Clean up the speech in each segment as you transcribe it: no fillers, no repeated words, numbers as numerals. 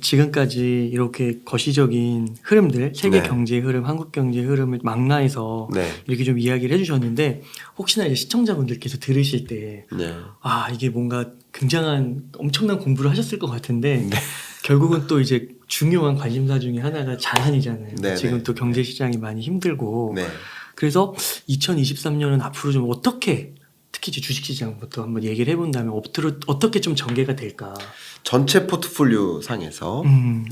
지금까지 이렇게 거시적인 흐름들, 세계 네. 경제 흐름, 한국 경제 흐름을 망라해서 네. 이렇게 좀 이야기를 해주셨는데 혹시나 이제 시청자분들께서 들으실 때 네. 이게 뭔가 굉장한 엄청난 공부를 하셨을 것 같은데 네. 결국은 또 이제 중요한 관심사 중에 하나가 자산이잖아요. 네, 지금 네. 또 경제 시장이 많이 힘들고 네. 그래서 2023년은 앞으로 좀 어떻게 특히 이제 주식시장부터 한번 얘기를 해본다면 어떻게 좀 전개가 될까? 전체 포트폴리오 상에서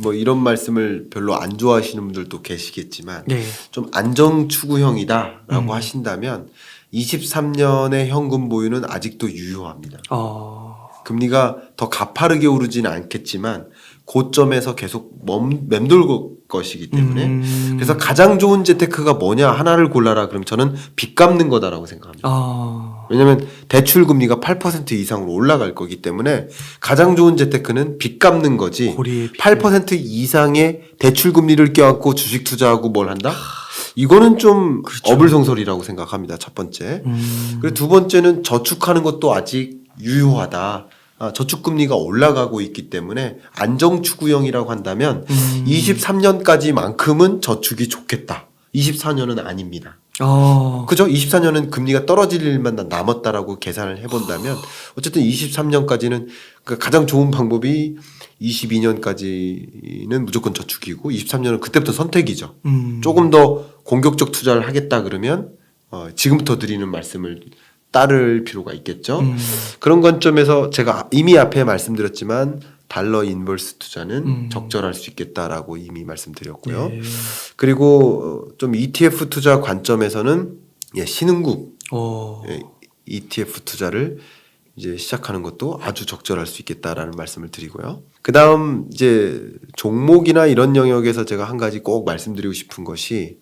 뭐 이런 말씀을 별로 안 좋아하시는 분들도 계시겠지만 네. 좀 안정 추구형이다라고 하신다면 23년의 현금 보유는 아직도 유효합니다. 금리가 더 가파르게 오르지는 않겠지만 고점에서 계속 맴돌 것이기 때문에 그래서 가장 좋은 재테크가 뭐냐 하나를 골라라 그러면 저는 빚 갚는 거다라고 생각합니다. 왜냐하면 대출 금리가 8% 이상으로 올라갈 거기 때문에 가장 좋은 재테크는 빚 갚는 거지. 8% 이상의 대출 금리를 껴안고 주식 투자하고 뭘 한다? 이거는 좀 그렇죠. 어불성설이라고 생각합니다. 첫 번째. 그리고 두 번째는 저축하는 것도 아직 유효하다. 저축금리가 올라가고 있기 때문에 안정추구형이라고 한다면 23년까지만큼은 저축이 좋겠다. 24년은 아닙니다. 그죠? 24년은 금리가 떨어질 일만 남았다라고 계산을 해본다면 어쨌든 23년까지는 가장 좋은 방법이 22년까지는 무조건 저축이고 23년은 그때부터 선택이죠. 조금 더 공격적 투자를 하겠다 그러면 지금부터 드리는 말씀을 따를 필요가 있겠죠. 그런 관점에서 제가 이미 앞에 말씀드렸지만 달러 인버스 투자는 적절할 수 있겠다라고 이미 말씀드렸고요. 네. 그리고 좀 ETF 투자 관점에서는 신흥국 ETF 투자를 이제 시작하는 것도 아주 적절할 수 있겠다라는 말씀을 드리고요. 그 다음 이제 종목이나 이런 영역에서 제가 한 가지 꼭 말씀드리고 싶은 것이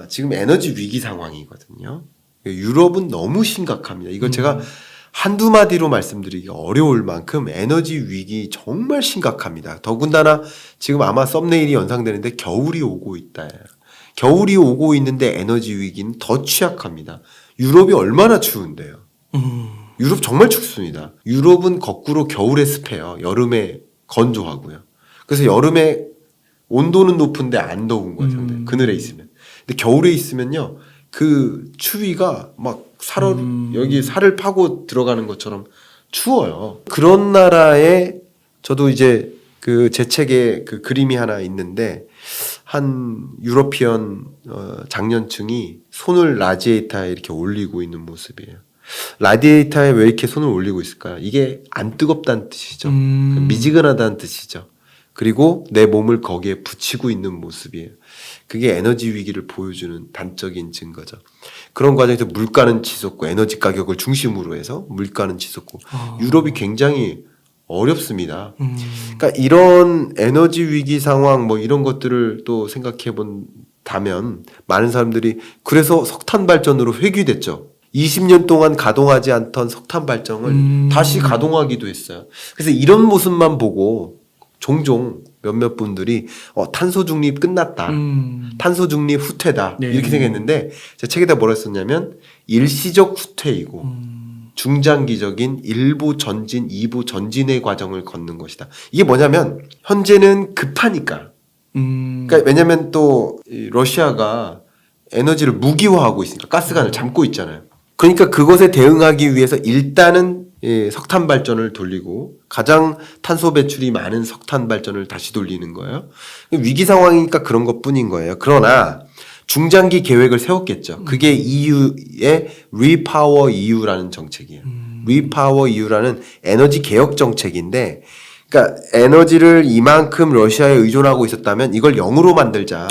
지금 에너지 위기 상황이거든요. 유럽은 너무 심각합니다. 이거 제가 한두 마디로 말씀드리기 어려울 만큼 에너지 위기 정말 심각합니다. 더군다나 지금 아마 썸네일이 연상되는데 겨울이 오고 있다. 겨울이 오고 있는데 에너지 위기는 더 취약합니다. 유럽이 얼마나 추운데요. 유럽 정말 춥습니다. 유럽은 거꾸로 겨울에 습해요. 여름에 건조하고요. 그래서 여름에 온도는 높은데 안 더운 거예요. 상당히. 그늘에 있으면. 근데 겨울에 있으면요. 그 추위가 막 여기 살을 파고 들어가는 것처럼 추워요. 그런 나라에 저도 이제 그 제 책에 그 그림이 하나 있는데 한 유러피언 장년층이 손을 라디에이터에 이렇게 올리고 있는 모습이에요. 라디에이터에 왜 이렇게 손을 올리고 있을까요? 이게 안 뜨겁다는 뜻이죠. 미지근하다는 뜻이죠. 그리고 내 몸을 거기에 붙이고 있는 모습이에요. 그게 에너지 위기를 보여주는 단적인 증거죠. 그런 과정에서 물가는 치솟고 에너지 가격을 중심으로 해서 물가는 치솟고 유럽이 굉장히 어렵습니다. 그러니까 이런 에너지 위기 상황 뭐 이런 것들을 또 생각해 본다면 많은 사람들이 그래서 석탄 발전으로 회귀됐죠. 20년 동안 가동하지 않던 석탄 발전을 다시 가동하기도 했어요. 그래서 이런 모습만 보고 종종 몇몇 분들이 탄소 중립 끝났다. 탄소 중립 후퇴다. 네. 이렇게 생각했는데 제 책에다 뭐라 썼냐면 일시적 후퇴이고 중장기적인 1부 전진, 2부 전진의 과정을 걷는 것이다. 이게 뭐냐면 현재는 급하니까. 그러니까 왜냐면 또 러시아가 에너지를 무기화하고 있으니까 가스관을 잠고 있잖아요. 그러니까 그것에 대응하기 위해서 일단은 석탄 발전을 돌리고 가장 탄소 배출이 많은 석탄 발전을 다시 돌리는 거예요. 위기 상황이니까 그런 것뿐인 거예요. 그러나 중장기 계획을 세웠겠죠. 그게 EU의 리파워 EU라는 정책이에요. 리파워 EU라는 에너지 개혁 정책인데 그러니까 에너지를 이만큼 러시아에 의존하고 있었다면 이걸 0으로 만들자.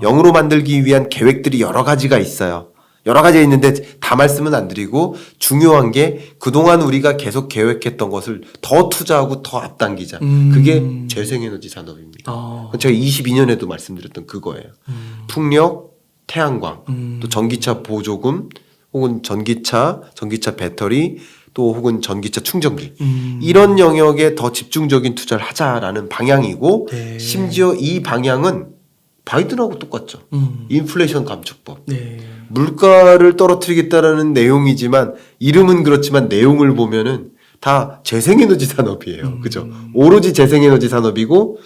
0으로 만들기 위한 계획들이 여러 가지가 있어요. 여러 가지가 있는데 다 말씀은 안 드리고 중요한 게 그동안 우리가 계속 계획했던 것을 더 투자하고 더 앞당기자. 그게 재생에너지 산업입니다. 제가 22년에도 말씀드렸던 그거예요. 풍력, 태양광, 또 전기차 보조금 혹은 전기차 배터리 또 혹은 전기차 충전기 이런 영역에 더 집중적인 투자를 하자라는 방향이고 네. 심지어 이 방향은 바이든하고 똑같죠. 인플레이션 감축법. 네. 물가를 떨어뜨리겠다라는 내용이지만 이름은 그렇지만 내용을 보면은 다 재생에너지 산업이에요. 그죠? 오로지 재생에너지 산업이고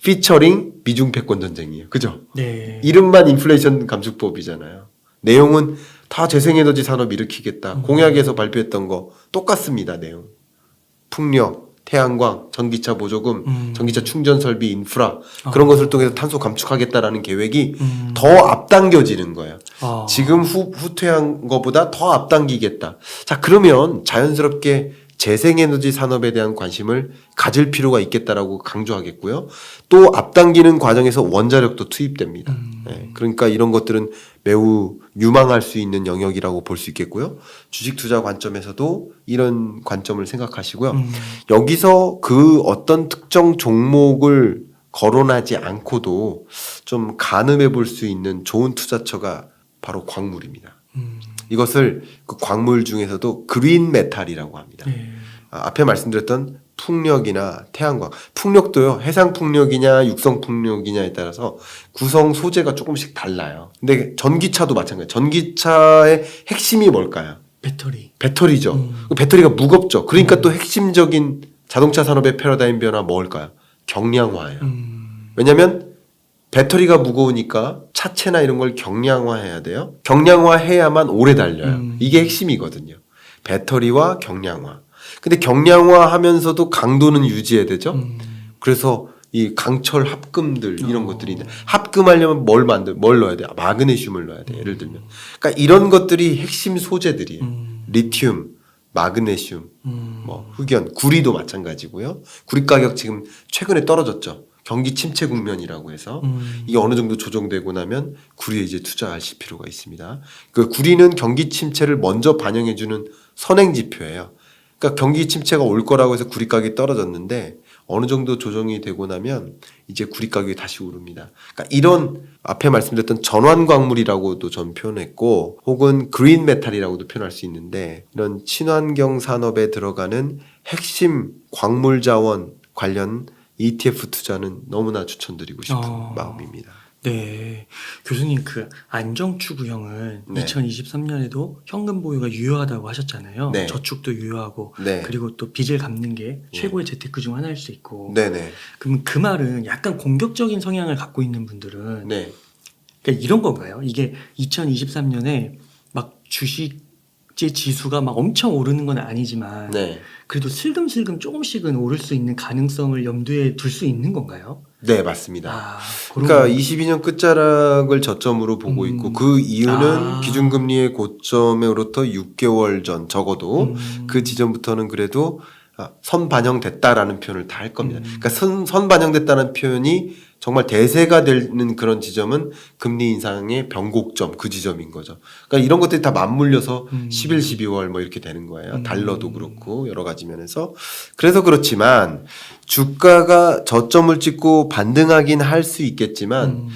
피처링 미중 패권 전쟁이에요. 그죠? 네. 이름만 인플레이션 감축법이잖아요. 내용은 다 재생에너지 산업 일으키겠다. 공약에서 발표했던 거 똑같습니다. 내용. 풍력, 태양광, 전기차 보조금, 전기차 충전 설비, 인프라 그런 것을 통해서 탄소 감축하겠다라는 계획이 더 앞당겨지는 거예요. 지금 후퇴한 것보다 더 앞당기겠다. 자, 그러면 자연스럽게 재생에너지 산업에 대한 관심을 가질 필요가 있겠다라고 강조하겠고요. 또 앞당기는 과정에서 원자력도 투입됩니다. 네, 그러니까 이런 것들은 매우 유망할 수 있는 영역이라고 볼 수 있겠고요. 주식 투자 관점에서도 이런 관점을 생각하시고요. 여기서 그 어떤 특정 종목을 거론하지 않고도 좀 가늠해 볼 수 있는 좋은 투자처가 바로 광물입니다. 이것을 그 광물 중에서도 그린 메탈이라고 합니다. 네. 앞에 말씀드렸던 풍력이나 태양광, 풍력도요, 해상 풍력이냐 육성 풍력이냐에 따라서 구성 소재가 조금씩 달라요. 근데 전기차도 마찬가지예요. 전기차의 핵심이 뭘까요? 배터리죠. 배터리가 무겁죠. 그러니까 또 핵심적인 자동차 산업의 패러다임 변화 뭘까요? 경량화예요. 왜냐하면 배터리가 무거우니까 차체나 이런 걸 경량화해야 돼요. 경량화해야만 오래 달려요. 이게 핵심이거든요. 배터리와 경량화. 근데 경량화하면서도 강도는 유지해야 되죠. 그래서 이 강철 합금들 이런 것들이 있는데 합금하려면 뭘 넣어야 돼? 마그네슘을 넣어야 돼. 예를 들면. 그러니까 이런 것들이 핵심 소재들이에요. 리튬, 마그네슘, 뭐 흑연, 구리도 마찬가지고요. 구리 가격 지금 최근에 떨어졌죠. 경기 침체 국면이라고 해서 이게 어느 정도 조정되고 나면 구리에 이제 투자하실 필요가 있습니다. 그 구리는 경기 침체를 먼저 반영해주는 선행 지표예요. 그러니까 경기 침체가 올 거라고 해서 구리 가격이 떨어졌는데 어느 정도 조정이 되고 나면 이제 구리 가격이 다시 오릅니다. 그러니까 이런 앞에 말씀드렸던 전환 광물이라고도 전 표현했고 혹은 그린 메탈이라고도 표현할 수 있는데 이런 친환경 산업에 들어가는 핵심 광물 자원 관련 ETF 투자는 너무나 추천드리고 싶은 마음입니다. 네. 교수님 그 안정추구형은 네. 2023년에도 현금 보유가 유효하다고 하셨잖아요. 네. 저축도 유효하고 네. 그리고 또 빚을 갚는 게 최고의 재테크 중 하나일 수 있고. 네네. 그럼 그 말은 약간 공격적인 성향을 갖고 있는 분들은 네. 그러니까 이런 건가요? 이게 2023년에 막 주식지 지수가 막 엄청 오르는 건 아니지만 네. 그래도 슬금슬금 조금씩은 오를 수 있는 가능성을 염두에 둘 수 있는 건가요? 네, 맞습니다. 그런 그러니까 22년 끝자락을 저점으로 보고 있고 그 이유는 기준금리의 고점으로부터 6개월 전 적어도 그 지점부터는 그래도 선 반영됐다라는 표현을 다 할 겁니다. 그러니까 선 반영됐다는 표현이 정말 대세가 되는 그런 지점은 금리 인상의 변곡점 그 지점인 거죠. 그러니까 이런 것들이 다 맞물려서 11, 12월 뭐 이렇게 되는 거예요. 달러도 그렇고 여러 가지 면에서. 그래서 그렇지만 주가가 저점을 찍고 반등하긴 할 수 있겠지만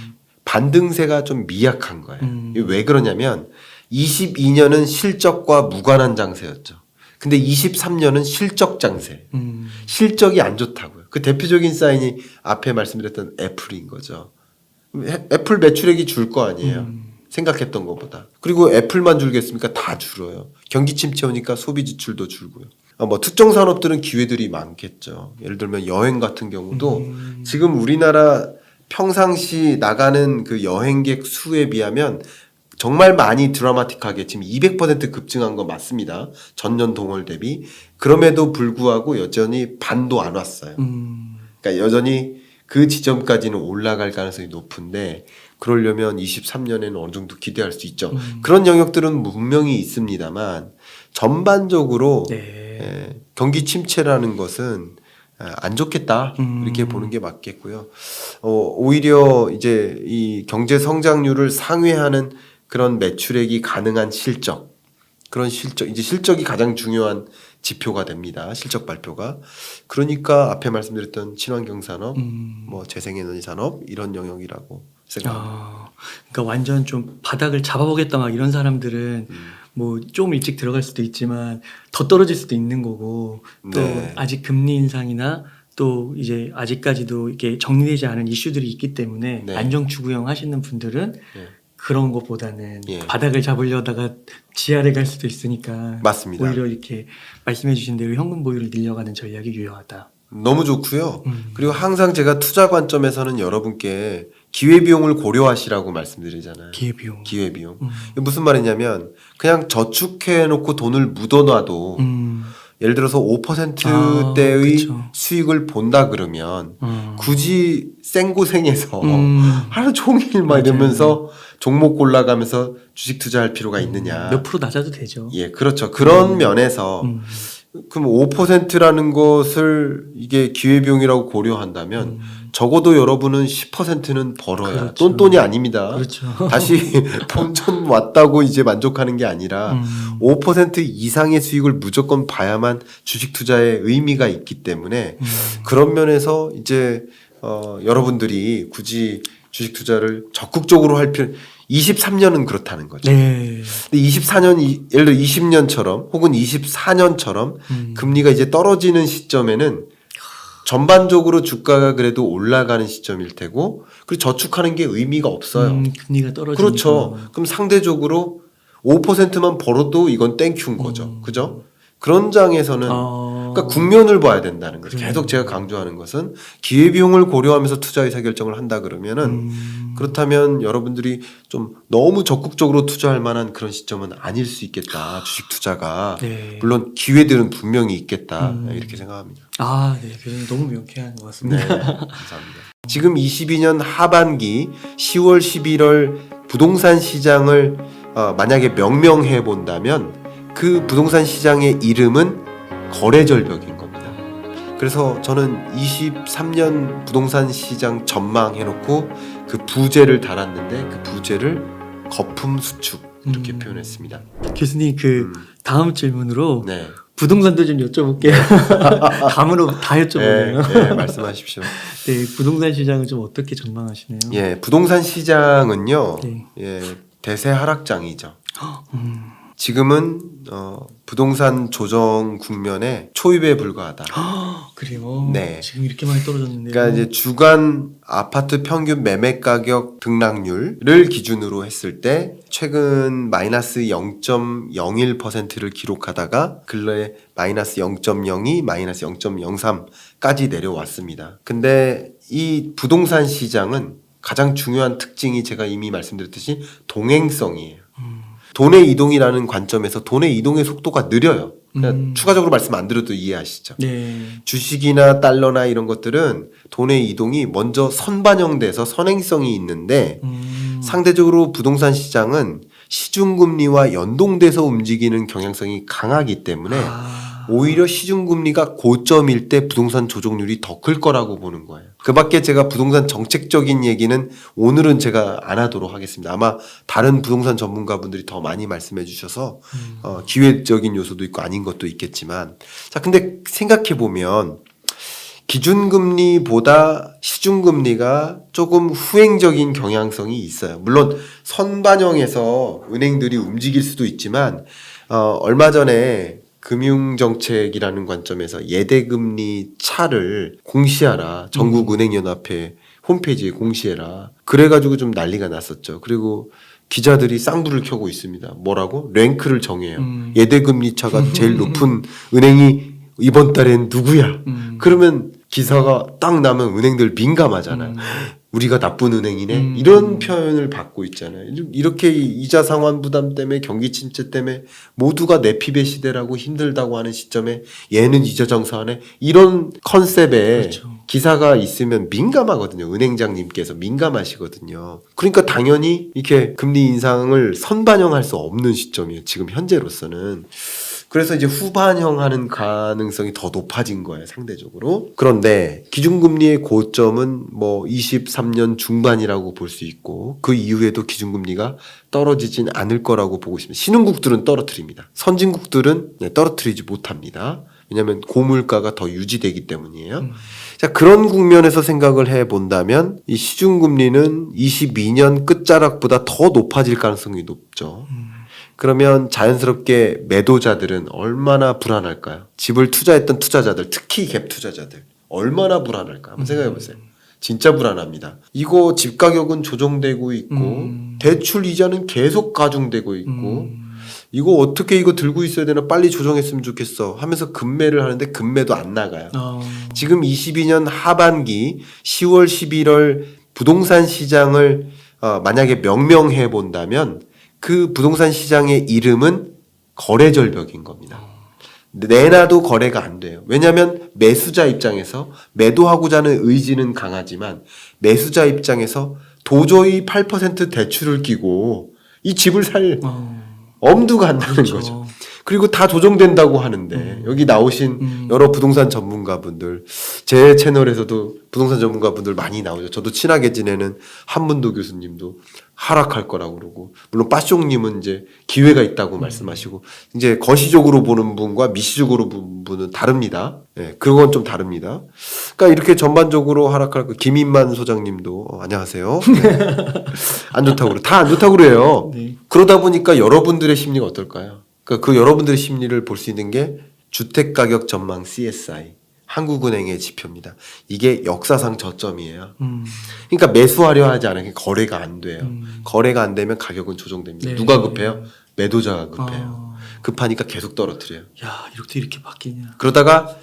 반등세가 좀 미약한 거예요. 이게 왜 그러냐면 22년은 실적과 무관한 장세였죠. 근데 23년은 실적 장세. 실적이 안 좋다고요. 그 대표적인 사인이 앞에 말씀드렸던 애플인 거죠. 애플 매출액이 줄 거 아니에요. 생각했던 것보다. 그리고 애플만 줄겠습니까? 다 줄어요. 경기 침체 오니까 소비 지출도 줄고요. 뭐 특정 산업들은 기회들이 많겠죠. 예를 들면 여행 같은 경우도 지금 우리나라 평상시 나가는 그 여행객 수에 비하면 정말 많이 드라마틱하게 지금 200% 급증한 거 맞습니다. 전년 동월 대비. 그럼에도 불구하고 여전히 반도 안 왔어요. 그러니까 여전히 그 지점까지는 올라갈 가능성이 높은데 그러려면 23년에는 어느 정도 기대할 수 있죠. 그런 영역들은 분명히 있습니다만 전반적으로 경기 침체라는 것은 안 좋겠다 이렇게 보는 게 맞겠고요. 오히려 이제 이 경제 성장률을 상회하는 그런 매출액이 가능한 실적, 그런 실적, 이제 실적이 가장 중요한 지표가 됩니다. 실적 발표가. 그러니까 앞에 말씀드렸던 친환경 산업, 뭐 재생에너지 산업 이런 영역이라고 생각합니다. 그러니까 완전 좀 바닥을 잡아보겠다 막 이런 사람들은 뭐 좀 일찍 들어갈 수도 있지만 더 떨어질 수도 있는 거고 또 아직 금리 인상이나 또 이제 아직까지도 이게 정리되지 않은 이슈들이 있기 때문에 안정추구형 하시는 분들은 그런 것보다는 예. 바닥을 잡으려다가 지하를 갈 수도 있으니까 맞습니다. 오히려 이렇게 말씀해 주신 대로 현금 보유를 늘려가는 전략이 유효하다. 너무 좋고요. 그리고 항상 제가 투자 관점에서는 여러분께 기회비용을 고려하시라고 말씀드리잖아요. 기회비용. 기회비용. 무슨 말이냐면 그냥 저축해놓고 돈을 묻어놔도 예를 들어서 5%대의 그쵸. 수익을 본다 그러면 굳이 생고생해서 하루 종일 막 맞아요. 이러면서 종목 골라가면서 주식 투자할 필요가 있느냐. 몇 프로 낮아도 되죠. 예, 그렇죠. 그런 면에서 그럼 5%라는 것을 이게 기회비용이라고 고려한다면 적어도 여러분은 10%는 벌어야 그렇죠. 똔똔이 아닙니다. 그렇죠. 다시 본전 왔다고 이제 만족하는 게 아니라 5% 이상의 수익을 무조건 봐야만 주식 투자에 의미가 있기 때문에 그런 면에서 이제 여러분들이 굳이 주식 투자를 적극적으로 할 필요 23년은 그렇다는 거죠. 네. 근데 24년 예를 들어 20년처럼 혹은 24년처럼 금리가 이제 떨어지는 시점에는 전반적으로 주가가 그래도 올라가는 시점일 테고 그리고 저축하는 게 의미가 없어요. 금리가 떨어지니까. 그렇죠. 그럼 상대적으로 5%만 벌어도 이건 땡큐인 거죠. 그죠? 그런 장에서는 그러니까 국면을 봐야 된다는 거죠. 그래요. 계속 제가 강조하는 것은 기회비용을 고려하면서 투자 의사 결정을 한다 그러면은 그렇다면 여러분들이 좀 너무 적극적으로 투자할 만한 그런 시점은 아닐 수 있겠다. 주식 투자가 네. 물론 기회들은 분명히 있겠다. 이렇게 생각합니다. 아, 네. 교수님 너무 명쾌한 것 네, 같습니다. 감사합니다. 지금 22년 하반기 10월, 11월 부동산 시장을 만약에 명명해 본다면 그 부동산 시장의 이름은 거래절벽인 겁니다. 그래서 저는 23년 부동산 시장 전망해놓고 그 부제를 달았는데 그 부제를 거품 수축 이렇게 표현했습니다. 교수님 그 다음 질문으로 네. 부동산도 좀 여쭤볼게요. 감으로 다 여쭤보네요. 네, 말씀하십시오. 네, 부동산 시장은 좀 어떻게 전망하시나요? 예, 부동산 시장은요, 네. 예, 대세 하락장이죠. 지금은 부동산 조정 국면에 초입에 불과하다. 그래요. 네. 지금 이렇게 많이 떨어졌는데요. 그러니까 이제 주간 아파트 평균 매매 가격 등락률을 기준으로 했을 때 최근 마이너스 0.01%를 기록하다가 근래에 마이너스 0.02, 마이너스 0.03까지 내려왔습니다. 근데 이 부동산 시장은 가장 중요한 특징이 제가 이미 말씀드렸듯이 동행성이에요. 돈의 이동이라는 관점에서 돈의 이동의 속도가 느려요. 그러니까 추가적으로 말씀 안 드려도 이해하시죠. 네. 주식이나 달러나 이런 것들은 돈의 이동이 먼저 선반영돼서 선행성이 있는데 상대적으로 부동산 시장은 시중금리와 연동돼서 움직이는 경향성이 강하기 때문에 오히려 시중금리가 고점일 때 부동산 조정률이 더 클 거라고 보는 거예요. 그 밖에 제가 부동산 정책적인 얘기는 오늘은 제가 안 하도록 하겠습니다. 아마 다른 부동산 전문가분들이 더 많이 말씀해 주셔서 기회적인 요소도 있고 아닌 것도 있겠지만 자, 근데 생각해 보면 기준금리보다 시중금리가 조금 후행적인 경향성이 있어요. 물론 선반영해서 은행들이 움직일 수도 있지만 얼마 전에 금융정책이라는 관점에서 예대금리 차를 공시하라. 전국은행연합회 홈페이지에 공시해라. 그래가지고 좀 난리가 났었죠. 그리고 기자들이 쌍불을 켜고 있습니다. 뭐라고? 랭크를 정해요. 예대금리 차가 제일 높은 은행이 이번 달엔 누구야? 그러면 기사가 딱 나면 은행들 민감하잖아요. 우리가 나쁜 은행이네. 이런 표현을 받고 있잖아요. 이렇게 이자 상환 부담 때문에 경기 침체 때문에 모두가 내피배 시대라고 힘들다고 하는 시점에 얘는 이자 장사하네. 이런 컨셉에 그렇죠. 기사가 있으면 민감하거든요. 은행장님께서 민감하시거든요. 그러니까 당연히 이렇게 금리 인상을 선반영할 수 없는 시점이에요. 지금 현재로서는. 그래서 이제 후반영하는 가능성이 더 높아진 거예요, 상대적으로. 그런데 기준금리의 고점은 뭐 23년 중반이라고 볼 수 있고 그 이후에도 기준금리가 떨어지진 않을 거라고 보고 있습니다. 신흥국들은 떨어뜨립니다. 선진국들은 떨어뜨리지 못합니다. 왜냐하면 고물가가 더 유지되기 때문이에요. 자, 그런 국면에서 생각을 해본다면 이 시중금리는 22년 끝자락보다 더 높아질 가능성이 높죠. 그러면 자연스럽게 매도자들은 얼마나 불안할까요? 집을 투자했던 투자자들, 특히 갭 투자자들 얼마나 불안할까? 한번 생각해 보세요. 진짜 불안합니다. 이거 집 가격은 조정되고 있고 대출 이자는 계속 가중되고 있고 이거 어떻게 이거 들고 있어야 되나 빨리 조정했으면 좋겠어 하면서 급매를 하는데 급매도 안 나가요. 지금 22년 하반기 10월 11월 부동산 시장을 만약에 명명해 본다면 그 부동산 시장의 이름은 거래절벽인 겁니다. 내놔도 거래가 안 돼요. 왜냐하면 매수자 입장에서 매도하고자 하는 의지는 강하지만 매수자 입장에서 도저히 8% 대출을 끼고 이 집을 살 엄두가 안 나는 그렇죠. 거죠. 그리고 다 조정된다고 하는데 여기 나오신 여러 부동산 전문가분들 제 채널에서도 부동산 전문가분들 많이 나오죠. 저도 친하게 지내는 한문도 교수님도 하락할 거라고 그러고 물론 빠숑님은 이제 기회가 있다고 말씀하시고 이제 거시적으로 보는 분과 미시적으로 보는 분은 다릅니다. 네, 그건 좀 다릅니다. 그러니까 이렇게 전반적으로 하락할 거 김인만 소장님도 안녕하세요. 네. 안 좋다고 다 안 좋다고 그래요. 네. 그러다 보니까 여러분들의 심리가 어떨까요? 그러니까 그 여러분들의 심리를 볼 수 있는 게 주택가격 전망 CSI 한국은행의 지표입니다. 이게 역사상 저점이에요. 그러니까 매수하려 하지 않으면 거래가 안 돼요. 거래가 안 되면 가격은 조정됩니다. 네. 누가 급해요? 매도자가 급해요. 급하니까 계속 떨어뜨려요. 야, 이렇게 바뀌냐. 그러다가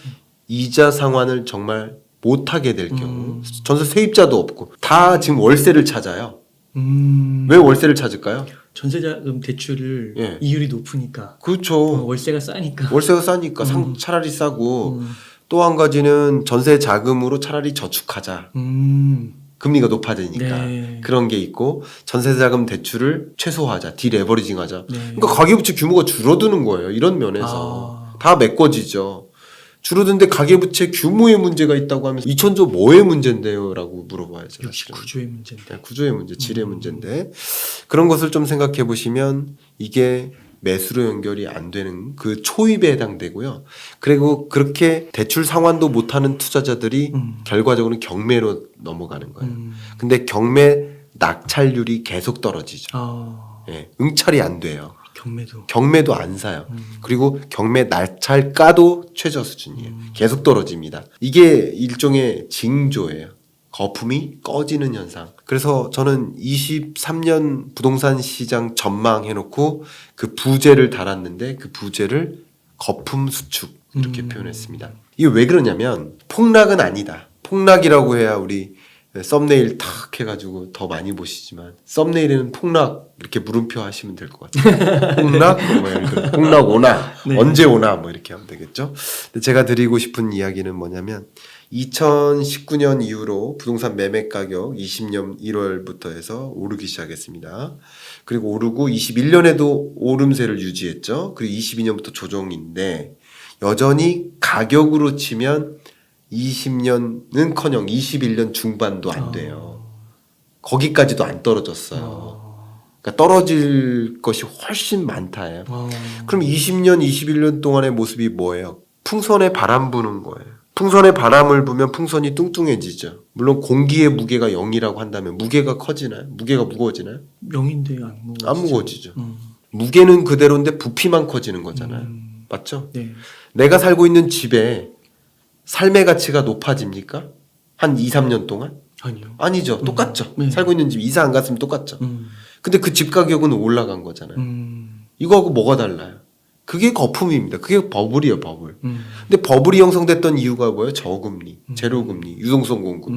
이자 상환을 정말 못하게 될 경우 전세 세입자도 없고 다 지금 월세를 찾아요. 왜 월세를 찾을까요? 전세자금 대출을 예. 이율이 높으니까. 그렇죠. 월세가 싸니까. 월세가 싸니까 차라리 싸고 또 한 가지는 전세 자금으로 차라리 저축하자. 금리가 높아지니까 네. 그런 게 있고 전세 자금 대출을 최소화하자. 디레버리징하자. 네. 그러니까 가계부채 규모가 줄어드는 거예요. 이런 면에서 다 메꿔지죠. 줄어드는데 가계부채 규모의 문제가 있다고 하면서 2천조 뭐의 문제인데요? 라고 물어봐야죠. 역시 구조의 문제인데. 네, 구조의 문제, 질의 문제인데 그런 것을 좀 생각해 보시면 이게 매수로 연결이 안 되는 그 초입에 해당되고요. 그리고 그렇게 대출 상환도 못하는 투자자들이 결과적으로는 경매로 넘어가는 거예요. 근데 경매 낙찰률이 계속 떨어지죠. 예, 응찰이 안 돼요. 경매도 안 사요. 그리고 경매 낙찰가도 최저 수준이에요. 계속 떨어집니다. 이게 일종의 징조예요. 거품이 꺼지는 현상. 그래서 저는 23년 부동산 시장 전망해놓고 그 부제를 달았는데 그 부제를 거품 수축 이렇게 표현했습니다. 이게 왜 그러냐면 폭락은 아니다. 폭락이라고 해야 우리 썸네일 탁 해가지고 더 많이 보시지만 썸네일에는 폭락 이렇게 물음표 하시면 될 것 같아요. 폭락? 뭐 이렇게 폭락 오나? 네. 언제 오나? 뭐 이렇게 하면 되겠죠. 근데 제가 드리고 싶은 이야기는 뭐냐면 2019년 이후로 부동산 매매 가격 20년 1월부터 해서 오르기 시작했습니다. 그리고 오르고 21년에도 오름세를 유지했죠. 그리고 22년부터 조정인데 여전히 가격으로 치면 20년은커녕 21년 중반도 안 돼요. 거기까지도 안 떨어졌어요. 그러니까 떨어질 것이 훨씬 많다예요. 그럼 20년, 21년 동안의 모습이 뭐예요? 풍선에 바람 부는 거예요. 풍선에 바람을 부면 풍선이 뚱뚱해지죠. 물론 공기의 무게가 0이라고 한다면 무게가 커지나요? 무게가 무거워지나요? 0인데 안 무거워지죠. 안 무거워지죠. 무게는 그대로인데 부피만 커지는 거잖아요. 맞죠? 네. 내가 살고 있는 집에 삶의 가치가 높아집니까? 한 2, 3년 동안? 아니요. 아니죠. 똑같죠. 네. 살고 있는 집 이사 안 갔으면 똑같죠. 근데 그 집 가격은 올라간 거잖아요. 이거하고 뭐가 달라요? 그게 거품입니다. 그게 버블이에요, 버블. 근데 버블이 형성됐던 이유가 뭐예요? 저금리, 제로금리, 유동성 공급.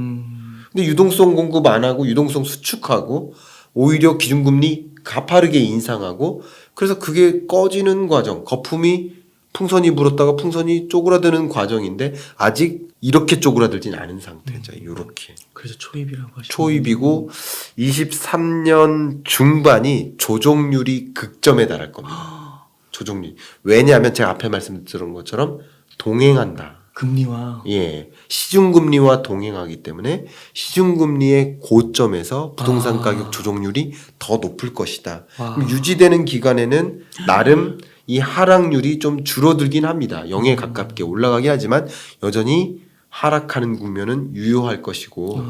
근데 유동성 공급 안 하고 유동성 수축하고 오히려 기준금리 가파르게 인상하고 그래서 그게 꺼지는 과정. 거품이 풍선이 불었다가 풍선이 쪼그라드는 과정인데 아직 이렇게 쪼그라들진 않은 상태죠. 이렇게. 그래서 초입이라고 하시죠. 초입이고 23년 중반이 조정률이 극점에 달할 겁니다. 조정률. 왜냐하면 제가 앞에 말씀드린 것처럼 동행한다. 금리와 예, 시중금리와 동행하기 때문에 시중금리의 고점에서 부동산 가격 조정률이 더 높을 것이다. 그럼 유지되는 기간에는 나름 이 하락률이 좀 줄어들긴 합니다. 0에 가깝게 올라가긴 하지만 여전히 하락하는 국면은 유효할 것이고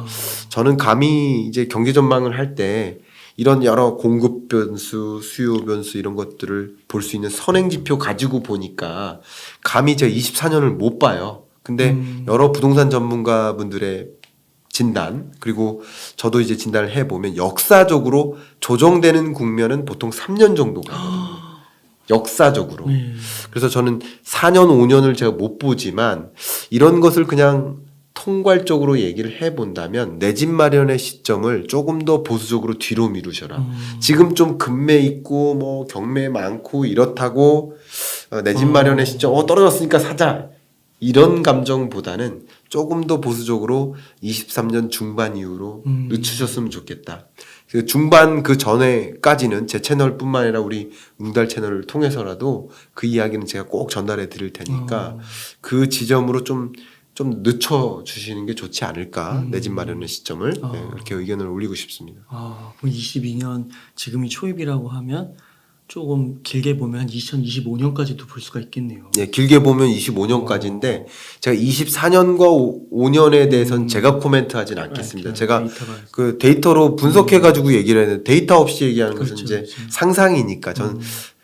저는 감히 이제 경제 전망을 할 때 이런 여러 공급 변수, 수요 변수 이런 것들을 볼 수 있는 선행 지표 가지고 보니까 감히 제가 24년을 못 봐요. 근데 여러 부동산 전문가분들의 진단, 그리고 저도 이제 진단을 해보면 역사적으로 조정되는 국면은 보통 3년 정도 가거든요. 역사적으로. 그래서 저는 4년, 5년을 제가 못 보지만 이런 것을 그냥 통괄적으로 얘기를 해본다면 내 집 마련의 시점을 조금 더 보수적으로 뒤로 미루셔라. 지금 좀 금매 있고 뭐 경매 많고 이렇다고 내 집 마련의 시점 떨어졌으니까 사자. 이런 감정보다는 조금 더 보수적으로 23년 중반 이후로 늦추셨으면 좋겠다. 그 중반 그 전에까지는 제 채널뿐만 아니라 우리 웅달 채널을 통해서라도 그 이야기는 제가 꼭 전달해 드릴 테니까 그 지점으로 좀 늦춰주시는 게 좋지 않을까. 내 집 마련의 시점을. 네, 그렇게 의견을 올리고 싶습니다. 그럼 22년 지금이 초입이라고 하면 조금 길게 보면 한 2025년까지도 볼 수가 있겠네요. 네, 길게 보면 25년까지인데 제가 24년과 5년에 대해서는 제가 코멘트하진 않겠습니다. 제가 그 데이터로 분석해가지고 얘기를 했는데 데이터 없이 얘기하는 것은 이제 상상이니까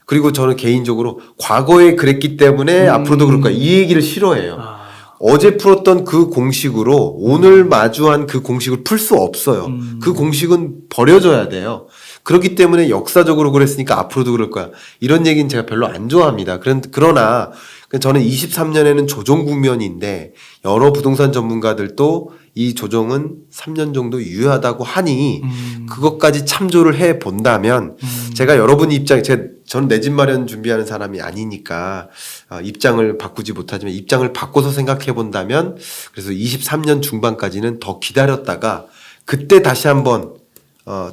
그리고 저는 개인적으로 과거에 그랬기 때문에 앞으로도 그럴 거야. 이 얘기를 싫어해요. 어제 풀었던 그 공식으로 오늘 마주한 그 공식을 풀 수 없어요. 그 공식은 버려져야 돼요. 그렇기 때문에 역사적으로 그랬으니까 앞으로도 그럴 거야. 이런 얘기는 제가 별로 안 좋아합니다. 그러나 저는 23년에는 조정 국면인데 여러 부동산 전문가들도 이 조정은 3년 정도 유효하다고 하니 그것까지 참조를 해 본다면 제가 여러분 저는 내 집 마련 준비하는 사람이 아니니까 입장을 바꾸지 못하지만 입장을 바꿔서 생각해 본다면 그래서 23년 중반까지는 더 기다렸다가 그때 다시 한번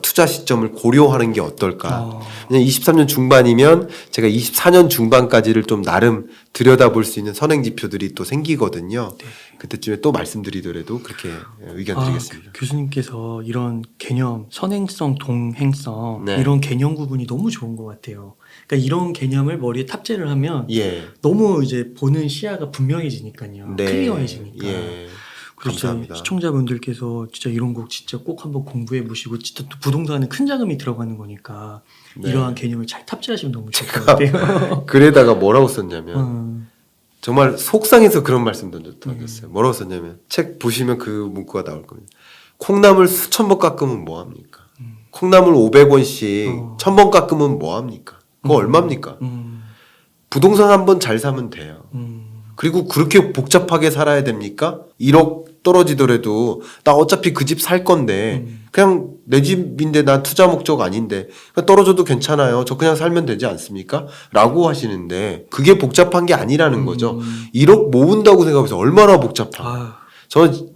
투자 시점을 고려하는 게 어떨까. 그냥 23년 중반이면 제가 24년 중반까지를 좀 나름 들여다볼 수 있는 선행 지표들이 또 생기거든요. 네. 그때쯤에 또 말씀드리더라도 그렇게 의견 드리겠습니다. 교수님께서 이런 개념, 선행성, 동행성 네. 이런 개념 구분이 너무 좋은 것 같아요. 그러니까 이런 개념을 머리에 탑재를 하면 너무 이제 보는 시야가 분명해지니까요. 네. 클리어해지니까. 그래서 감사합니다. 시청자분들께서 진짜 이런 곡 진짜 꼭 한번 공부해 보시고 진짜 또 부동산은 큰 자금이 들어가는 거니까 이러한 개념을 잘 탑재하시면 너무 좋을 것 같아요. 글에다가 뭐라고 썼냐면 정말 속상해서 그런 말씀 던졌어요. 뭐라고 썼냐면 책 보시면 그 문구가 나올 겁니다. 콩나물 수천 번 깎으면 뭐합니까? 콩나물 500원씩 1000번 깎으면 뭐합니까? 그거 얼마입니까? 부동산 한 번 잘 사면 돼요. 그리고 그렇게 복잡하게 살아야 됩니까? 1억 떨어지더라도 나 어차피 그 집 살 건데 그냥 내 집인데 나 투자 목적 아닌데 그냥 떨어져도 괜찮아요. 저 그냥 살면 되지 않습니까? 라고 하시는데 그게 복잡한 게 아니라는 거죠. 1억 모은다고 생각해서 얼마나 복잡한가.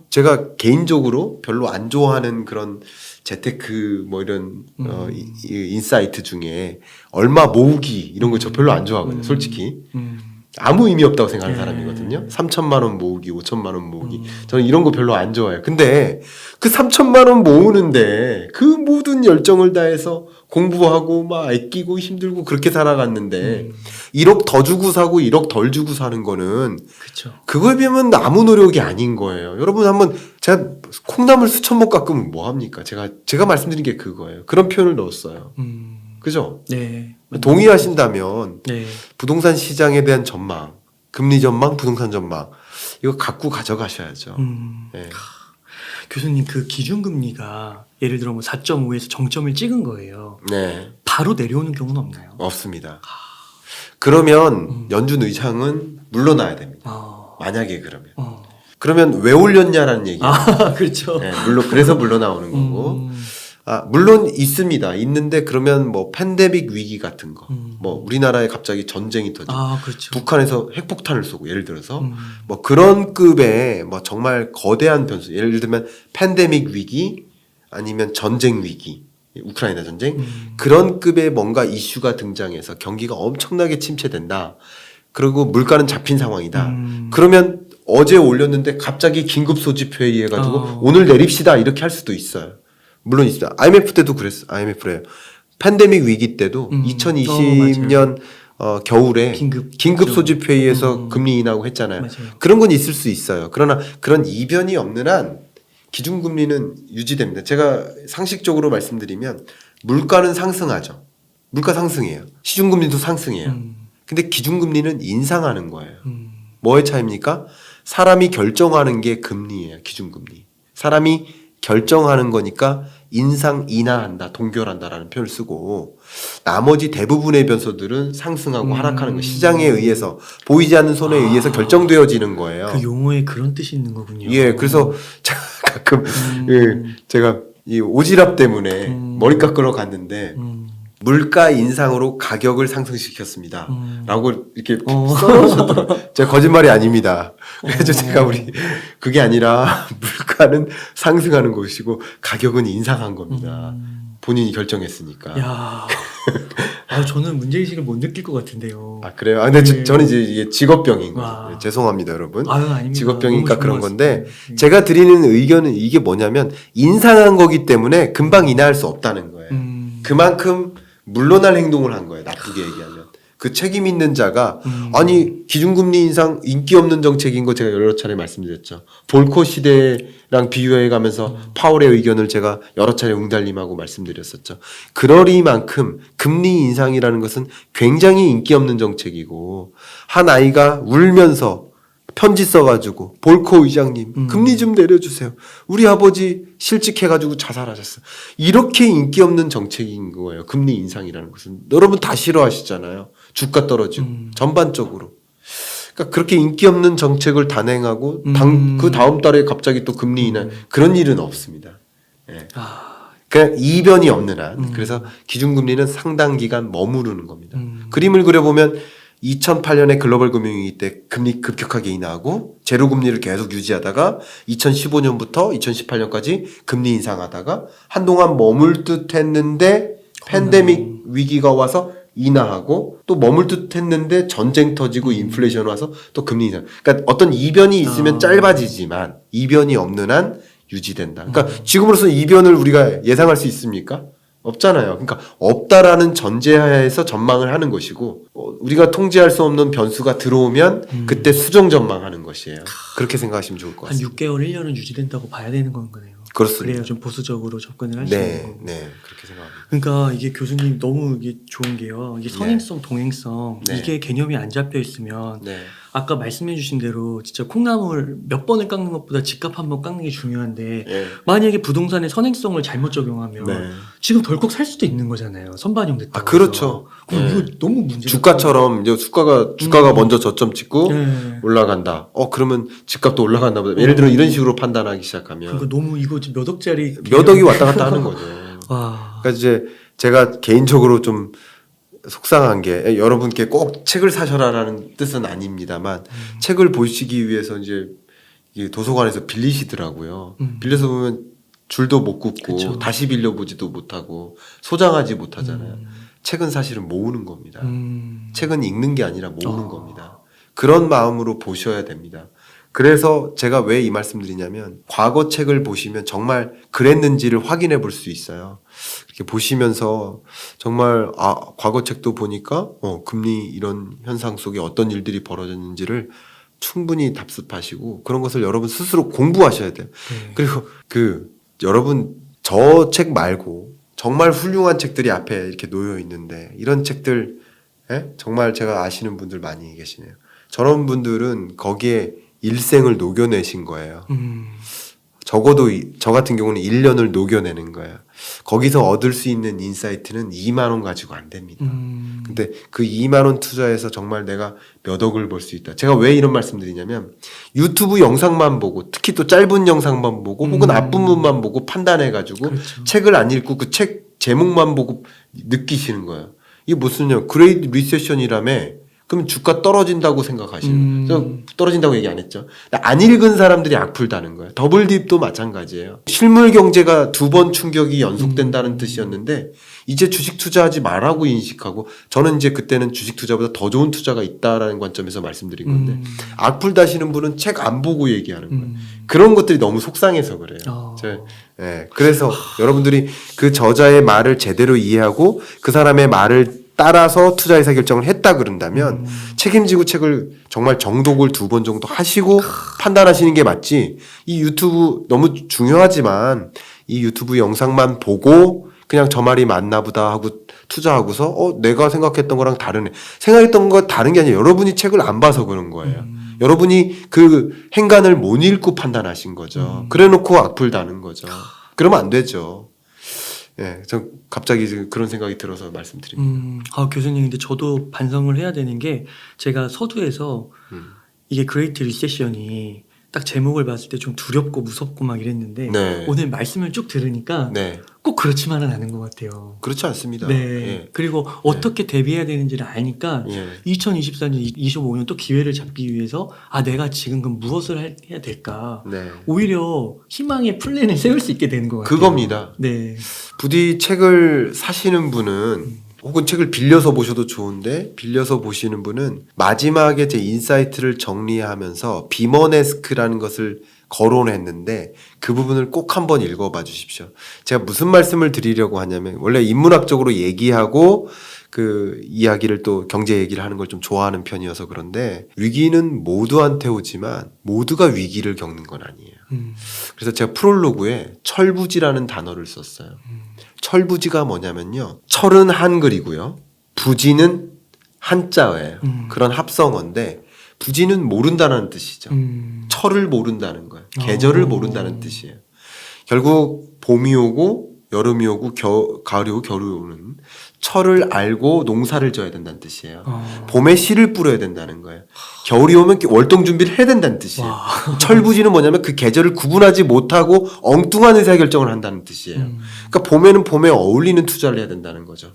제가 개인적으로 별로 안 좋아하는 그런 재테크 뭐 이런 인사이트 중에 얼마 모으기 이런 거 저 별로 안 좋아하거든요. 솔직히. 아무 의미 없다고 생각하는 사람이거든요. 3천만 원 모으기, 5천만 원 모으기. 저는 이런 거 별로 안 좋아해요. 근데 그 3천만 원 모으는데 그 모든 열정을 다해서 공부하고 막 아끼고 힘들고 그렇게 살아갔는데 1억 더 주고 사고 1억 덜 주고 사는 거는 그거에 비하면 아무 노력이 아닌 거예요. 여러분 한번 제가 콩나물 수천 번 깎으면 뭐 합니까? 제가 말씀드린 게 그거예요. 그런 표현을 넣었어요. 그죠? 네. 동의하신다면 부동산 시장에 대한 전망, 금리 전망, 부동산 전망 이거 갖고 가져가셔야죠. 네. 교수님 그 기준금리가 예를 들어 뭐 4.5에서 정점을 찍은 거예요. 네. 바로 내려오는 경우는 없나요? 없습니다. 그러면 연준 의장은 물러나야 됩니다. 만약에 그러면 왜 올렸냐라는 얘기예요. 그렇죠. 네, 그래서 물러나오는 거고. 물론 있습니다. 있는데 그러면 뭐 팬데믹 위기 같은 거, 뭐 우리나라에 갑자기 전쟁이 터지고, 북한에서 핵폭탄을 쏘고 예를 들어서 뭐 그런 급의 뭐 정말 거대한 변수, 예를 들면 팬데믹 위기 아니면 전쟁 위기, 우크라이나 전쟁 그런 급의 뭔가 이슈가 등장해서 경기가 엄청나게 침체된다. 그리고 물가는 잡힌 상황이다. 그러면 어제 올렸는데 갑자기 긴급 소집 회의해가지고 오늘 내립시다 이렇게 할 수도 있어요. 물론 있습니다. IMF 때도 그랬어요. IMF래요. 팬데믹 위기 때도 2020년 겨울에 긴급 소집 회의에서 금리 인하고 했잖아요. 그런 건 있을 수 있어요. 그러나 그런 이변이 없는 한 기준금리는 유지됩니다. 제가 상식적으로 말씀드리면 물가는 상승하죠. 물가 상승해요. 시중금리도 상승해요. 근데 기준금리는 인상하는 거예요. 뭐의 차이입니까? 사람이 결정하는 게 금리예요. 기준금리. 사람이 결정하는 거니까 인상 인하한다, 동결한다라는 표현을 쓰고 나머지 대부분의 변수들은 상승하고 하락하는 거 시장에 의해서 보이지 않는 손에 의해서 결정되어지는 거예요. 그 용어에 그런 뜻이 있는 거군요. 예, 그래서 가끔 예, 제가 이 오지랖 때문에 머리 깎으러 갔는데 물가 인상으로 가격을 상승시켰습니다. 라고 이렇게 써놓으셨더라고요. 제가 거짓말이 아닙니다. 그래서 제가 그게 아니라 물가는 상승하는 것이고 가격은 인상한 겁니다. 본인이 결정했으니까. 야, 저는 문제의식을 못 느낄 것 같은데요. 아, 그래요? 아, 근데 네. 저는 이제 이게 직업병인 거죠. 와. 죄송합니다, 여러분. 아닙니다. 직업병이니까 그런 건데, 네. 제가 드리는 의견은 이게 뭐냐면, 인상한 거기 때문에 금방 인하할 수 없다는 거예요. 그만큼 물러날 행동을 한 거예요, 나쁘게 얘기하면. 그 책임 있는 자가, 아니, 기준금리 인상 인기 없는 정책인 거 제가 여러 차례 말씀드렸죠. 볼코 시대랑 비교해 가면서 파월의 의견을 제가 여러 차례 웅달님하고 말씀드렸었죠. 그러리만큼 금리 인상이라는 것은 굉장히 인기 없는 정책이고, 한 아이가 울면서 편지 써가지고 볼코 의장님 금리 좀 내려주세요. 우리 아버지 실직해가지고 자살하셨어요. 이렇게 인기 없는 정책인 거예요. 금리 인상이라는 것은. 여러분 다 싫어하시잖아요. 주가 떨어지고 전반적으로. 그러니까 그렇게 인기 없는 정책을 단행하고 그 다음 달에 갑자기 또 금리 인하 그런 일은 없습니다. 예. 그냥 이변이 없는 한. 그래서 기준금리는 상당 기간 머무르는 겁니다. 그림을 그려보면 2008년에 글로벌 금융위기 때 금리 급격하게 인하하고 제로금리를 계속 유지하다가 2015년부터 2018년까지 금리 인상하다가 한동안 머물 듯 했는데 팬데믹 위기가 와서 인하하고 또 머물 듯 했는데 전쟁 터지고 인플레이션 와서 또 금리 인상. 그러니까 어떤 이변이 있으면 짧아지지만 이변이 없는 한 유지된다. 그러니까 지금으로서는 이변을 우리가 예상할 수 있습니까? 없잖아요. 그러니까 없다라는 전제하에서 전망을 하는 것이고 우리가 통제할 수 없는 변수가 들어오면 그때 수정 전망하는 것이에요. 그렇게 생각하시면 좋을 것 한 같습니다. 6개월, 1년은 유지된다고 봐야 되는 건 거네요. 그렇습니다. 그래야 좀 보수적으로 접근을 할 수 있는 거고. 네, 그렇게 생각합니다. 그러니까 이게 교수님 너무 이게 좋은 게요. 이게 선행성, 동행성 네. 이게 개념이 안 잡혀 있으면 네, 아까 말씀해주신 대로 진짜 콩나물 몇 번을 깎는 것보다 집값 한 번 깎는 게 중요한데 예. 만약에 부동산의 선행성을 잘못 적용하면 네. 지금 덜컥 살 수도 있는 거잖아요. 선반영 됐다고. 아, 그렇죠. 그럼 네. 이거 너무 문제가 주가처럼 이제 주가가 먼저 저점 찍고 네. 올라간다. 그러면 집값도 올라갔나 보다. 예를 들어 이런 식으로 판단하기 시작하면 그러니까 너무 이거 몇 억짜리 몇 억이 왔다 갔다 하는 거죠. 와. 그러니까 이제 제가 개인적으로 좀 속상한 게 여러분께 꼭 책을 사셔라라는 뜻은 아닙니다만 책을 보시기 위해서 이제 이게 도서관에서 빌리시더라고요. 빌려서 보면 줄도 못 긋고 그쵸. 다시 빌려보지도 못하고 소장하지 못하잖아요. 책은 사실은 모으는 겁니다. 책은 읽는 게 아니라 모으는 겁니다. 그런 마음으로 보셔야 됩니다. 그래서 제가 왜 이 말씀 드리냐면 과거 책을 보시면 정말 그랬는지를 확인해 볼 수 있어요. 이렇게 보시면서 정말 과거 책도 보니까 금리 이런 현상 속에 어떤 일들이 벌어졌는지를 충분히 답습하시고 그런 것을 여러분 스스로 공부하셔야 돼요. 그리고 여러분 저 책 말고 정말 훌륭한 책들이 앞에 이렇게 놓여 있는데 이런 책들 정말 제가 아시는 분들 많이 계시네요. 저런 분들은 거기에 일생을 녹여내신 거예요. 적어도 저 같은 경우는 1년을 녹여내는 거예요. 거기서 얻을 수 있는 인사이트는 2만 원 가지고 안 됩니다. 근데 그 2만 원 투자해서 정말 내가 몇 억을 벌 수 있다. 제가 왜 이런 말씀 드리냐면 유튜브 영상만 보고 특히 또 짧은 영상만 보고 혹은 앞부분만 보고 판단해가지고 그렇죠. 책을 안 읽고 그 책 제목만 보고 느끼시는 거예요. 이게 무슨요? 그레이트 리세션이라며 그럼 주가 떨어진다고 생각하시는 거예요. 떨어진다고 얘기 안 했죠. 안 읽은 사람들이 악플다는 거예요. 더블딥도 마찬가지예요. 실물 경제가 2번 충격이 연속된다는 뜻이었는데 이제 주식 투자하지 말라고 인식하고 저는 이제 그때는 주식 투자보다 더 좋은 투자가 있다라는 관점에서 말씀드린 건데 악플 다시는 분은 책 안 보고 얘기하는 거예요. 그런 것들이 너무 속상해서 그래요. 그래서 여러분들이 그 저자의 말을 제대로 이해하고 그 사람의 말을 따라서 투자 의사 결정을 했다 그런다면 책임지고 책을 정말 정독을 2번 정도 하시고 판단하시는 게 맞지. 이 유튜브 너무 중요하지만 이 유튜브 영상만 보고 그냥 저 말이 맞나 보다 하고 투자하고서 내가 생각했던 거랑 다르네. 생각했던 거 다른 게 아니라 여러분이 책을 안 봐서 그런 거예요. 여러분이 그 행간을 못 읽고 판단하신 거죠. 그래놓고 악플 다는 거죠. 그러면 안 되죠. 예, 전 갑자기 지금 그런 생각이 들어서 말씀드립니다. 교수님, 근데 저도 반성을 해야 되는 게 제가 서두에서 이게 그레이트 리세션이 딱 제목을 봤을 때 좀 두렵고 무섭고 막 이랬는데 네. 오늘 말씀을 쭉 들으니까 네. 꼭 그렇지만은 않은 것 같아요. 그렇지 않습니다. 네. 예. 그리고 어떻게 대비해야 되는지를 아니까 예. 2024년, 25년 또 기회를 잡기 위해서 내가 지금 그럼 무엇을 해야 될까? 네. 오히려 희망의 플랜을 세울 수 있게 되는 것 같아요. 그겁니다. 네. 부디 책을 사시는 분은 혹은 책을 빌려서 보셔도 좋은데 빌려서 보시는 분은 마지막에 제 인사이트를 정리하면서 비머네스크라는 것을 거론했는데 그 부분을 꼭 한번 읽어봐 주십시오. 제가 무슨 말씀을 드리려고 하냐면 원래 인문학적으로 얘기하고 그 이야기를 또 경제 얘기를 하는 걸 좀 좋아하는 편이어서 그런데 위기는 모두한테 오지만 모두가 위기를 겪는 건 아니에요. 그래서 제가 프롤로그에 철부지라는 단어를 썼어요. 철부지가 뭐냐면요. 철은 한글이고요. 부지는 한자예요. 그런 합성어인데 부지는 모른다는 뜻이죠. 철을 모른다는 거예요. 계절을 모른다는 뜻이에요. 결국 봄이 오고 여름이 오고 가을이 오고 겨울이 오는 철을 알고 농사를 져야 된다는 뜻이에요. 봄에 씨를 뿌려야 된다는 거예요. 겨울이 오면 월동 준비를 해야 된다는 뜻이에요. 철부지는 뭐냐면 그 계절을 구분하지 못하고 엉뚱한 의사결정을 한다는 뜻이에요. 그러니까 봄에는 봄에 어울리는 투자를 해야 된다는 거죠.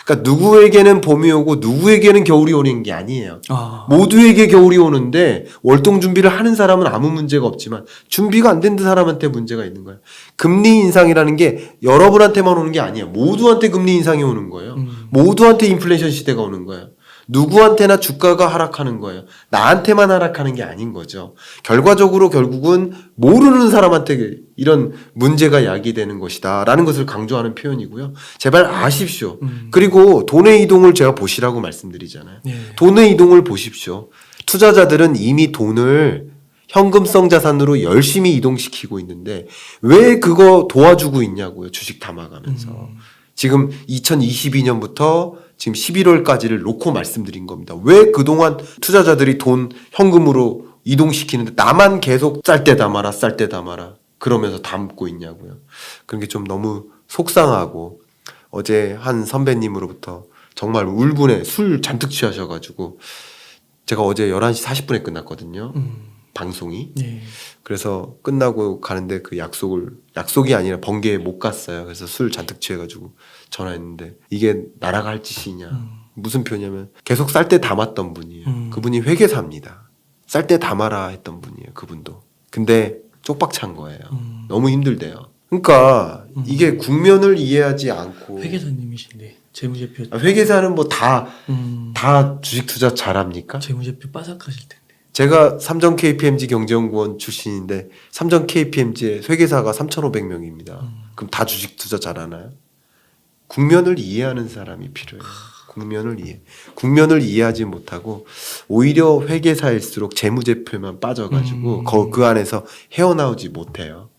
그러니까 누구에게는 봄이 오고 누구에게는 겨울이 오는 게 아니에요. 모두에게 겨울이 오는데 월동 준비를 하는 사람은 아무 문제가 없지만 준비가 안 된 사람한테 문제가 있는 거예요. 금리 인상이라는 게 여러분한테만 오는 게 아니에요. 모두한테 금리 인상이 오는 거예요. 모두한테 인플레이션 시대가 오는 거예요. 누구한테나 주가가 하락하는 거예요. 나한테만 하락하는 게 아닌 거죠. 결과적으로 결국은 모르는 사람한테 이런 문제가 야기되는 것이다 라는 것을 강조하는 표현이고요. 제발 아십시오. 그리고 돈의 이동을 제가 보시라고 말씀드리잖아요. 네. 돈의 이동을 보십시오. 투자자들은 이미 돈을 현금성 자산으로 열심히 이동시키고 있는데 왜 그거 도와주고 있냐고요. 주식 담아가면서. 지금 2022년부터 지금 11월까지를 놓고 말씀드린 겁니다. 왜 그동안 투자자들이 돈 현금으로 이동시키는데 나만 계속 쌀 때 담아라 쌀 때 담아라 그러면서 담고 있냐고요. 그런 게 좀 너무 속상하고 어제 한 선배님으로부터 정말 울분에 술 잔뜩 취하셔가지고 제가 어제 11시 40분에 끝났거든요. 방송이. 네. 그래서 끝나고 가는데 그 약속이 아니라 번개에 못 갔어요. 그래서 술 잔뜩 취해가지고 전화했는데 이게 나라가 할 짓이냐. 무슨 표냐면 계속 쌀 때 담았던 분이에요. 그분이 회계사입니다. 쌀 때 담아라 했던 분이에요. 그분도. 근데 쪽박 찬 거예요. 너무 힘들대요. 그러니까 이게 국면을 이해하지 않고 회계사님이신데 재무제표 회계사는 뭐 다 주식 투자 잘합니까? 재무제표 빠삭하실 텐데. 제가 삼성 KPMG 경제연구원 출신인데 삼성 KPMG의 회계사가 3,500명입니다. 그럼 다 주식 투자 잘하나요? 국면을 이해하는 사람이 필요해요. 국면을 이해하지 못하고 오히려 회계사일수록 재무제표만 빠져가지고 그 안에서 헤어나오지 못해요.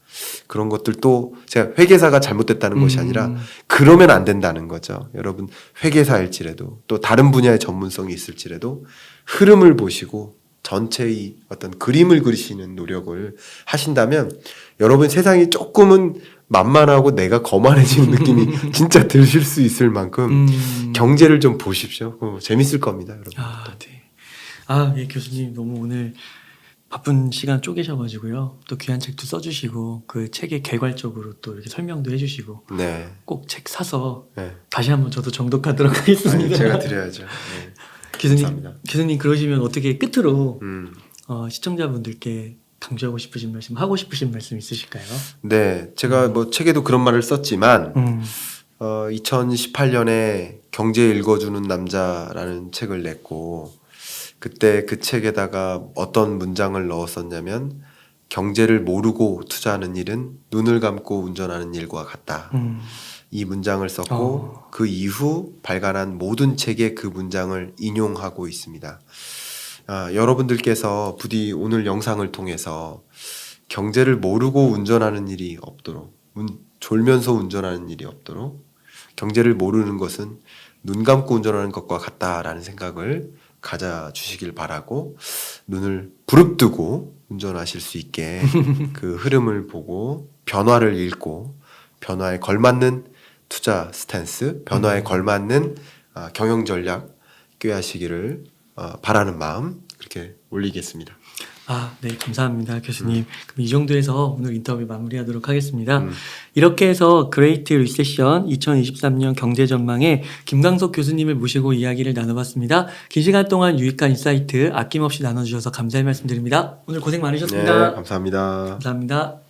그런 것들도 제가 회계사가 잘못됐다는 것이 아니라 그러면 안 된다는 거죠. 여러분 회계사일지라도 또 다른 분야의 전문성이 있을지라도 흐름을 보시고 전체의 어떤 그림을 그리시는 노력을 하신다면 여러분 세상이 조금은 만만하고 내가 거만해지는 느낌이 진짜 드실 수 있을 만큼 경제를 좀 보십시오. 재밌을 겁니다, 여러분. 네. 예, 교수님 너무 오늘 바쁜 시간 쪼개셔가지고요. 또 귀한 책도 써주시고 그 책에 개괄적으로 또 이렇게 설명도 해주시고 네. 꼭 책 사서 네. 다시 한번 저도 정독하도록 하겠습니다. 제가 드려야죠. 네. 교수님 그러시면 어떻게 끝으로 시청자분들께 강조하고 싶으신 말씀, 하고 싶으신 말씀 있으실까요? 네, 제가 뭐 책에도 그런 말을 썼지만 2018년에 경제 읽어주는 남자라는 책을 냈고 그때 그 책에다가 어떤 문장을 넣었었냐면 경제를 모르고 투자하는 일은 눈을 감고 운전하는 일과 같다. 이 문장을 썼고 그 이후 발간한 모든 책에 그 문장을 인용하고 있습니다. 여러분들께서 부디 오늘 영상을 통해서 경제를 모르고 운전하는 일이 없도록 졸면서 운전하는 일이 없도록 경제를 모르는 것은 눈 감고 운전하는 것과 같다라는 생각을 가져 주시길 바라고 눈을 부릅뜨고 운전하실 수 있게 그 흐름을 보고 변화를 읽고 변화에 걸맞는 투자 스탠스, 변화에 걸맞는 경영 전략 꾀하시기를 바라는 마음 그렇게 올리겠습니다. 네, 감사합니다, 교수님. 그럼 이 정도에서 오늘 인터뷰 마무리하도록 하겠습니다. 이렇게 해서 그레이트 리세션 2023년 경제 전망에 김광석 교수님을 모시고 이야기를 나눠봤습니다. 긴 시간 동안 유익한 인사이트 아낌없이 나눠주셔서 감사의 말씀드립니다. 오늘 고생 많으셨습니다. 네, 감사합니다. 감사합니다.